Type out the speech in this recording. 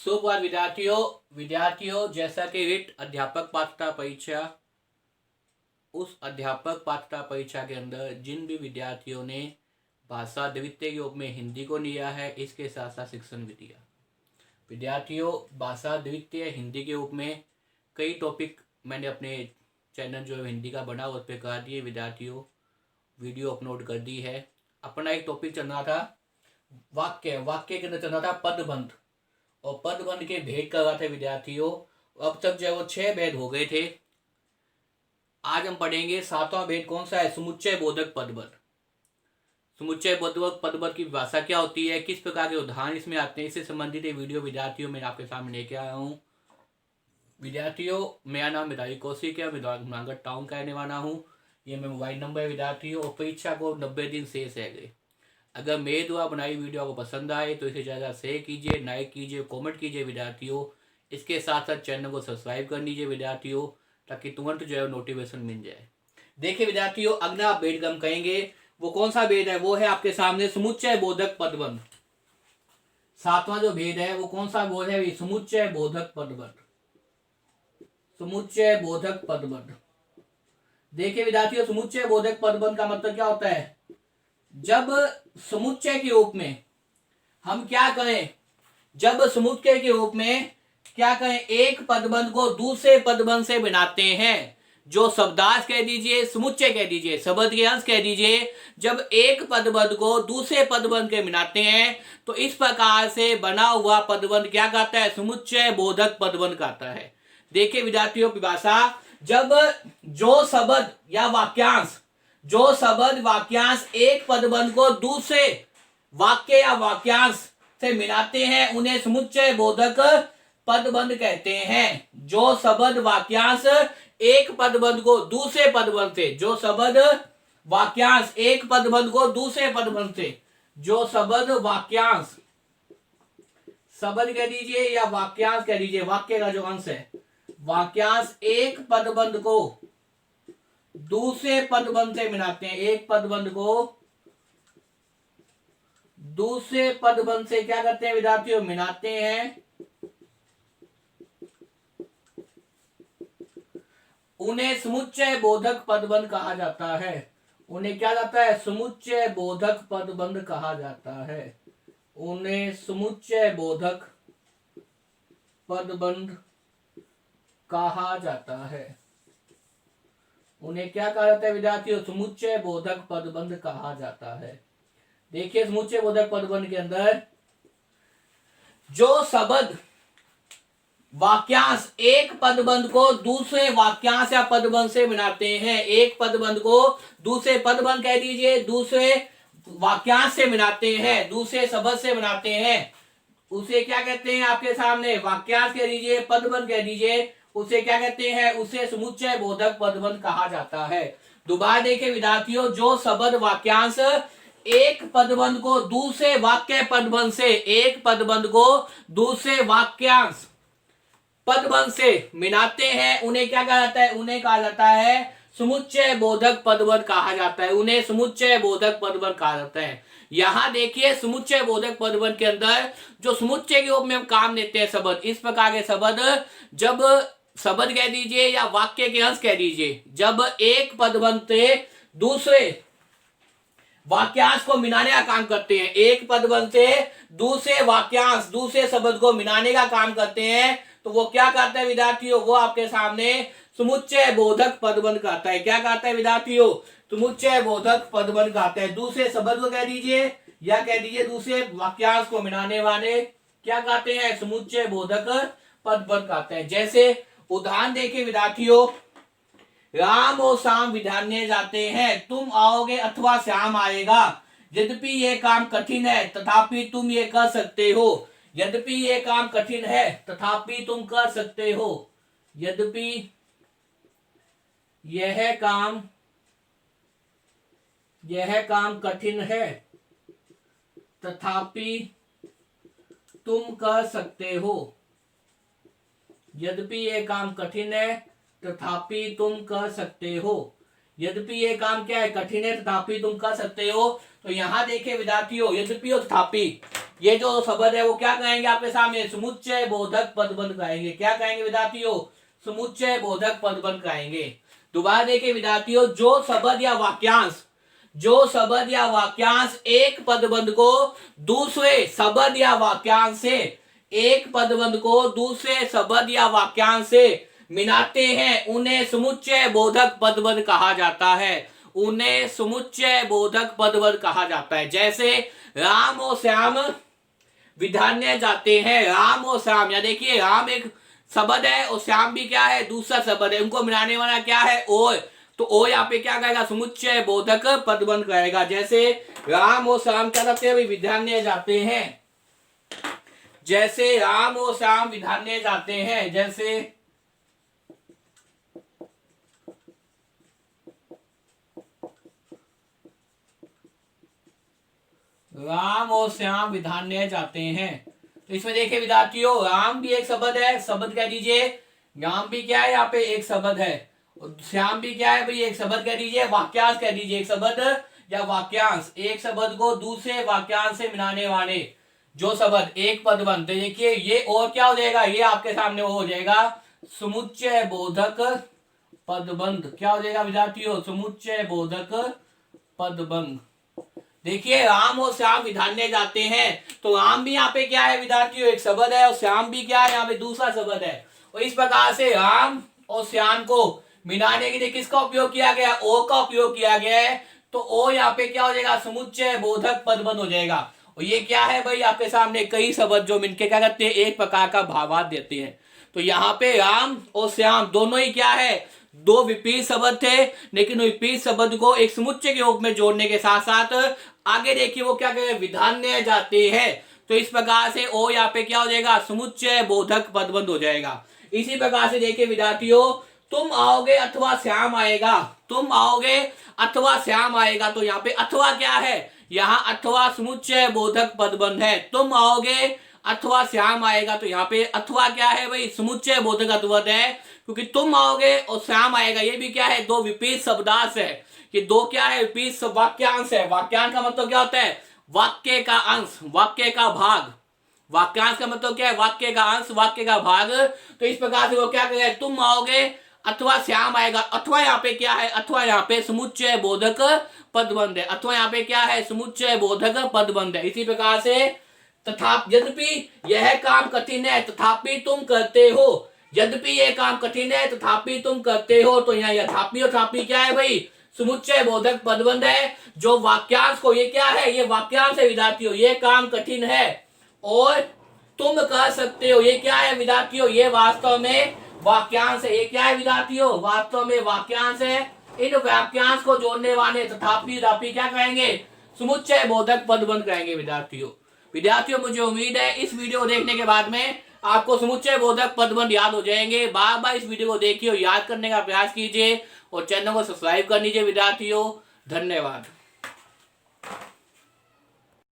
सुप्रभात विद्यार्थियों जैसा कि रिट अध्यापक पात्रता परीक्षा, उस अध्यापक पात्रता परीक्षा के अंदर जिन भी विद्यार्थियों ने भाषा द्वितीय के रूप में हिंदी को लिया है, इसके साथ साथ शिक्षण भी दिया। विद्यार्थियों, भाषा द्वितीय हिंदी के रूप में कई टॉपिक मैंने अपने चैनल जो हिंदी का बना उस पर करा दिए। विद्यार्थियों, वीडियो अपलोड कर दी है। अपना एक टॉपिक चल रहा था वाक्य के अंदर चल रहा था पदबंध, और पदबंध के भेद कर रहा था विद्यार्थियों। अब तक जो है वो 6 भेद हो गए थे। आज हम पढ़ेंगे 7वां भेद। कौन सा है? समुच्चय बोधक पदबंध। समुच्चय बोधक पदबंध की भाषा क्या होती है, किस प्रकार के उदाहरण इसमें आते हैं, इससे संबंधित एक वीडियो विद्यार्थियों मैं आपके सामने लेके आया हूँ। विद्यार्थियों, मेरा नाम विधायक कौशिक है, मैं टाउन का रहने वाला हूँ। ये मेरा मोबाइल नंबर है विद्यार्थियों, और परीक्षा को 90 दिन शेष है गए। अगर मेरे द्वारा बनाई वीडियो आपको पसंद आए तो इसे ज़्यादा शेयर कीजिए, लाइक कीजिए, कमेंट कीजिए विद्यार्थियों। इसके साथ साथ चैनल को सब्सक्राइब कर लीजिए विद्यार्थियों, ताकि तुरंत जो है नोटिफिकेशन मिल जाए। देखिए विद्यार्थियों, अगला भेद हम कहेंगे वो कौन सा भेद है, वो है आपके सामने समुच्चय बोधक पदबंध। 7वां जो भेद है वो कौन सा बोध है? समुच्चय बोधक पदबंध। समुच्चय बोधक पदबंध। देखिए विद्यार्थियों, समुच्चय बोधक पदबंध का मतलब क्या होता है? जब समुच्चय के रूप में हम क्या करें, जब समुच्चय के रूप में क्या करें, एक पदबंध को दूसरे पदबंध से बनाते हैं। जो शब्दांश कह दीजिए, समुच्चय कह दीजिए, शब्द के अंश कह दीजिए। जब एक पदबंध को दूसरे पदबंध के बनाते हैं तो इस प्रकार से बना हुआ पदबंध क्या कहता है? समुच्चय बोधक पदबंध कहता है। देखिए विद्यार्थियों, परिभाषा, जब जो शब्द या वाक्यांश, जो शब्द वाक्यांश एक पदबंध को दूसरे वाक्य या वाक्यांश से मिलाते हैं उन्हें समुच्चय बोधक पदबंध कहते हैं। जो शब्द वाक्यांश एक पदबंध को दूसरे पदबंध से, जो शब्द वाक्यांश एक पदबंध को दूसरे पदबंध से, जो शब्द वाक्यांश, शब्द कह दीजिए या वाक्यांश कह दीजिए, वाक्य का जो अंश है, वाक्यांश एक पदबंध को दूसरे पदबंध से मिलाते हैं, एक पदबंध को दूसरे पदबंध से क्या करते हैं विद्यार्थियों? मिलाते हैं, उन्हें समुच्चय बोधक पदबंध कहा जाता है। उन्हें क्या जाता है? समुच्चय बोधक पदबंध कहा जाता है। उन्हें समुच्चय बोधक पदबंध कहा जाता है। उन्हें क्या कहा जाता है विद्यार्थियों? समुच्चय बोधक पदबंध कहा जाता है। देखिए, समुच्चय बोधक पदबंध के अंदर जो शब्द वाक्यांश एक पदबंध को दूसरे वाक्यांश या पदबंध से बनाते हैं, एक पदबंध को दूसरे पदबंध कह दीजिए, दूसरे वाक्यांश से बनाते हैं, दूसरे शब्द से बनाते हैं, उसे क्या कहते हैं? आपके सामने वाक्यांश कह दीजिए, पदबंध कह दीजिए, उसे क्या कहते हैं? उसे समुच्चय बोधक पदबंध कहा जाता है। दोबारा देखिए विद्यार्थियों, जो शब्द वाक्यांश एक पदबंध को दूसरे वाक्य पदबंध से, एक पदबंध को दूसरे वाक्यांश पदबंध से मिलाते हैं उन्हें क्या कहा जाता है? उन्हें कहा जाता है समुच्चय बोधक पदबंध कहा जाता है। उन्हें समुच्चय बोधक पदबंध कहा जाता है। यहां देखिए, समुच्चय बोधक पदबंध के अंदर जो समुच्चय के रूप में हम काम लेते हैं शब्द, इस प्रकार के शब्द, जब शब्द कह दीजिए या वाक्य के अंश कह दीजिए, जब एक पदबंध से दूसरे वाक्यांश को मिलाने का काम करते हैं, एक पदबंध से दूसरे वाक्यांश, दूसरे शब्द को मिलाने का काम करते हैं, तो वो क्या कहता है विद्यार्थियों? वो आपके सामने समुच्चय बोधक पदबंध कहता है। क्या कहता है विद्यार्थियों? समुच्चय बोधक पदबंध कहता है। दूसरे शब्द को कह दीजिए या कह दीजिए दूसरे वाक्यांश को मिलाने वाले क्या कहते हैं? समुच्चय बोधक पदबंध कहते हैं। जैसे उदाहरण देखिए विद्यार्थियों, राम और श्याम विद्यालय जाते हैं, तुम आओगे अथवा श्याम आएगा। यद्यपि ये काम कठिन है तथापि तुम ये कर सकते हो। यद्यपि ये काम कठिन है तथापि तुम कर सकते हो। यद्यपि यह काम कठिन है तथापि तुम कर सकते हो। यद्यपि यह काम कठिन है तथापि तुम कर सकते हो। यद्यपि ये काम क्या है? कठिन है तथापि तुम कर सकते हो। तो यहां देखिए विद्यार्थियों, यद्यपि और तथापि, ये जो शब्द है वो क्या कहेंगे आपके सामने, समुच्चय बोधक पदबंध कहेंगे। क्या कहेंगे विद्यार्थियों, समुच्चय बोधक पदबंध कहेंगे। दोबारा देखिए विद्यार्थियों, जो शब्द या वाक्यांश, जो शब्द या वाक्यांश एक पदबंध को दूसरे शब्द या वाक्यांश से, एक पदबंध को दूसरे शब्द या वाक्यांश से मिलाते हैं, उन्हें समुच्चय बोधक पदबंध कहा जाता है। उन्हें समुच्चय बोधक पदबंध कहा जाता है। जैसे राम और श्याम विधान्य जाते हैं। राम और श्याम, या देखिए राम एक शब्द है और श्याम भी क्या है, दूसरा शब्द है, उनको मिलाने वाला क्या है, ओ। तो ओ यहाँ पे क्या कहेगा, समुच्चय बोधक पदबंध कहेगा। जैसे राम और श्याम क्या करते हैं, विधान्य जाते हैं। जैसे राम और श्याम विधान्य जाते हैं, जैसे राम और श्याम विधान्य जाते हैं। तो इसमें देखिए विद्यार्थियों, राम भी एक शब्द है, शब्द कह दीजिए। राम भी क्या है, यहाँ पे एक शब्द है। और श्याम भी क्या है भाई, एक शब्द कह दीजिए, वाक्यांश कह दीजिए, एक शब्द या वाक्यांश। एक शब्द को दूसरे वाक्यांश से मिलाने वाले जो शब्द एक पदबंध, देखिए ये और क्या हो जाएगा, ये आपके सामने वो हो जाएगा समुच्चय बोधक पदबंध। क्या हो जाएगा विद्यार्थियों, समुच्चय बोधक पदबंध। देखिए राम और श्याम विधान्य जाते हैं, तो राम भी यहाँ पे क्या है विद्यार्थियों, एक शब्द है, और श्याम भी क्या है, यहाँ पे दूसरा शब्द है। और इस प्रकार से राम और श्याम को मिलाने के लिए किसका उपयोग किया गया, ओ का उपयोग किया गया है। तो ओ यहाँ पे क्या हो जाएगा, समुच्चय बोधक पदबंध हो जाएगा। और ये क्या है भाई, आपके सामने कई शब्द जो मिलके क्या करते हैं, एक प्रकार का भावार्थ देते हैं। तो यहाँ पे राम और श्याम दोनों ही क्या है, दो विपरीत शब्द थे, लेकिन विपरीत शब्द को एक समुच्चय के रूप में जोड़ने के साथ साथ आगे देखिए वो क्या कहें, विधान्य जाते हैं। तो इस प्रकार से ओ यहाँ पे क्या हो जाएगा, समुच्चय बोधक पदबंध हो जाएगा। इसी प्रकार से देखिए विद्यार्थियों, तुम आओगे अथवा श्याम आएगा, तुम आओगे अथवा श्याम आएगा। तो यहाँ पे अथवा क्या है, यहाँ अथवा समुच्चय बोधक पदबंध है। तुम आओगे अथवा श्याम आएगा, तो यहाँ पे अथवा क्या है भाई, समुच्चय बोधक पदबंध है, क्योंकि तुम आओगे और श्याम आएगा, ये भी क्या है, दो विपरीत शब्दांश है। कि दो क्या है, विपरीत वाक्यांश है। वाक्यांश का मतलब क्या होता है, वाक्य का अंश, वाक्य का भाग। वाक्यांश का मतलब क्या है, वाक्य का अंश, वाक्य का भाग। तो इस प्रकार से वो क्या कहेगा, तुम आओगे अथवा श्याम आएगा। अथवा यहाँ पे क्या है, अथवा यहाँ पे समुच्चय बोधक पदबंध है। अथवा यहाँ पे क्या है, समुच्चय बोधक पदबंध है। इसी प्रकार से तथा यद्यपि यह काम कठिन है तथापि तुम करते हो, यद्यपि यह काम कठिन है तथापि तुम करते हो। तो यहाँ यथापि और थापि क्या है भाई, समुच्चय बोधक पदबंध है। जो वाक्यांश को, ये क्या है, ये वाक्यांश है विद्यार्थियों, ये काम कठिन है और तुम कर सकते हो, ये क्या है विद्यार्थियों, ये वास्तव में वाक्यांश है। ये क्या है विद्यार्थियों, वास्तव में वाक्यांश है। इन वाक्यांश को जोड़ने वाले तथापि थापि क्या कहेंगे, समुच्चय बोधक पदबंध कहेंगे विद्यार्थियों मुझे उम्मीद है इस वीडियो को देखने के बाद में आपको समुच्चय बोधक पदबंध याद हो जाएंगे। बार बार इस वीडियो को देखिए और याद करने का प्रयास कीजिए और चैनल को सब्सक्राइब कर लीजिए विद्यार्थियों। धन्यवाद।